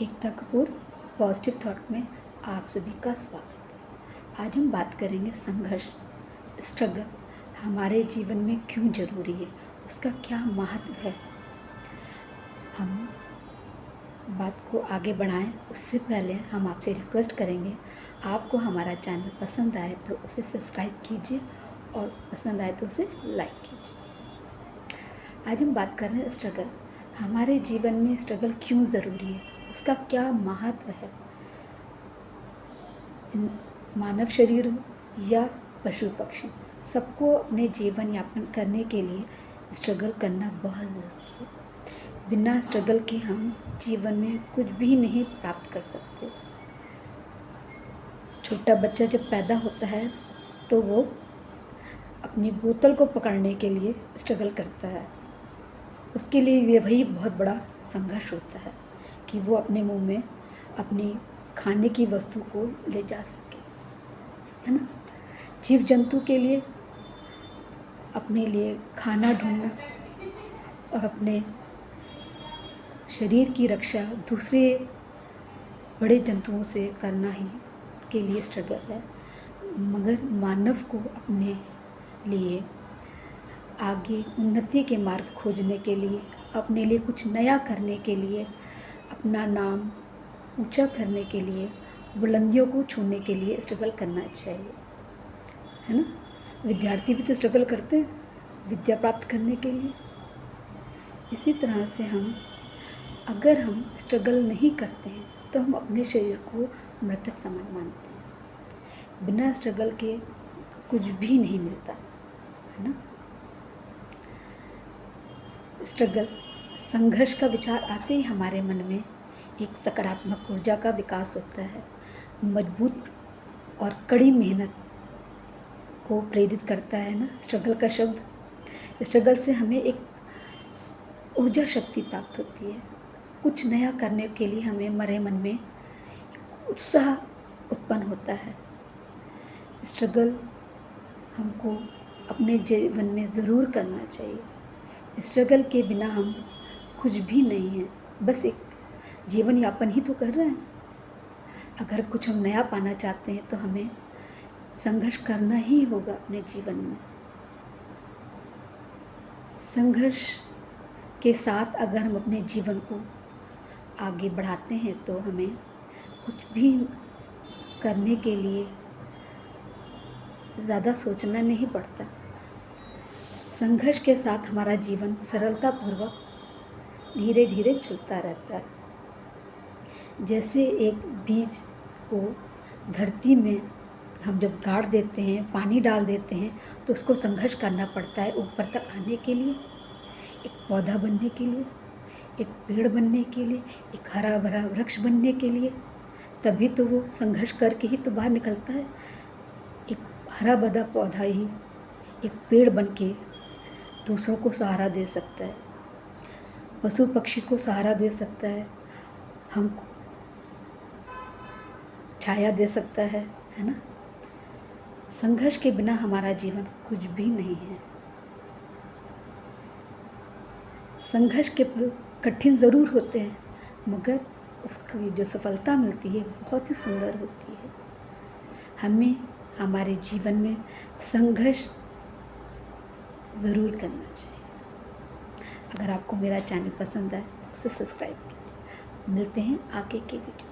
Ekta Kapoor positive thought में आप सभी का स्वागत है। आज हम बात करेंगे संघर्ष, स्ट्रगल हमारे जीवन में क्यों ज़रूरी है, उसका क्या महत्व है। हम बात को आगे बढ़ाएं उससे पहले हम आपसे रिक्वेस्ट करेंगे, आपको हमारा चैनल पसंद आए तो उसे सब्सक्राइब कीजिए और पसंद आए तो उसे लाइक कीजिए। आज हम बात कर रहे हैं स्ट्रगल, हमारे जीवन में स्ट्रगल क्यों ज़रूरी है, उसका क्या महत्व है। मानव शरीर हो या पशु पक्षी, सबको अपने जीवन यापन करने के लिए स्ट्रगल करना बहुत ज़रूरी है। बिना स्ट्रगल के हम जीवन में कुछ भी नहीं प्राप्त कर सकते। छोटा बच्चा जब पैदा होता है तो वो अपनी बोतल को पकड़ने के लिए स्ट्रगल करता है। उसके लिए ये वही बहुत बड़ा संघर्ष होता है कि वो अपने मुंह में अपनी खाने की वस्तु को ले जा सके, है ना। जीव जंतु के लिए अपने लिए खाना ढूंढना और अपने शरीर की रक्षा दूसरे बड़े जंतुओं से करना ही के लिए स्ट्रगल है। मगर मानव को अपने लिए आगे उन्नति के मार्ग खोजने के लिए, अपने लिए कुछ नया करने के लिए, अपना नाम ऊंचा करने के लिए, बुलंदियों को छूने के लिए स्ट्रगल करना चाहिए, है ना। विद्यार्थी भी तो स्ट्रगल करते हैं विद्या प्राप्त करने के लिए। इसी तरह से अगर हम स्ट्रगल नहीं करते हैं तो हम अपने शरीर को मृतक समान मानते हैं। बिना स्ट्रगल के कुछ भी नहीं मिलता, है ना। स्ट्रगल, संघर्ष का विचार आते ही हमारे मन में एक सकारात्मक ऊर्जा का विकास होता है। मजबूत और कड़ी मेहनत को प्रेरित करता है ना स्ट्रगल का शब्द। स्ट्रगल से हमें एक ऊर्जा शक्ति प्राप्त होती है। कुछ नया करने के लिए हमें हमारे मन में उत्साह उत्पन्न होता है। स्ट्रगल हमको अपने जीवन में ज़रूर करना चाहिए। स्ट्रगल के बिना हम कुछ भी नहीं हैं, बस एक जीवन यापन ही तो कर रहे हैं। अगर कुछ हम नया पाना चाहते हैं तो हमें संघर्ष करना ही होगा अपने जीवन में। संघर्ष के साथ अगर हम अपने जीवन को आगे बढ़ाते हैं तो हमें कुछ भी करने के लिए ज़्यादा सोचना नहीं पड़ता। संघर्ष के साथ हमारा जीवन सरलतापूर्वक धीरे धीरे चलता रहता है। जैसे एक बीज को धरती में हम जब गाड़ देते हैं, पानी डाल देते हैं, तो उसको संघर्ष करना पड़ता है ऊपर तक आने के लिए, एक पौधा बनने के लिए, एक पेड़ बनने के लिए, एक हरा भरा वृक्ष बनने के लिए। तभी तो वो संघर्ष करके ही तो बाहर निकलता है। एक हरा भरा पौधा ही एक पेड़ बन के दूसरों को सहारा दे सकता है, पशु पक्षी को सहारा दे सकता है, हमको छाया दे सकता है ना। संघर्ष के बिना हमारा जीवन कुछ भी नहीं है। संघर्ष के पल कठिन ज़रूर होते हैं, मगर उसकी जो सफलता मिलती है बहुत ही सुंदर होती है। हमें हमारे जीवन में संघर्ष ज़रूर करना चाहिए। अगर आपको मेरा चैनल पसंद आए तो उसे सब्सक्राइब कीजिए। मिलते हैं आगे के वीडियो।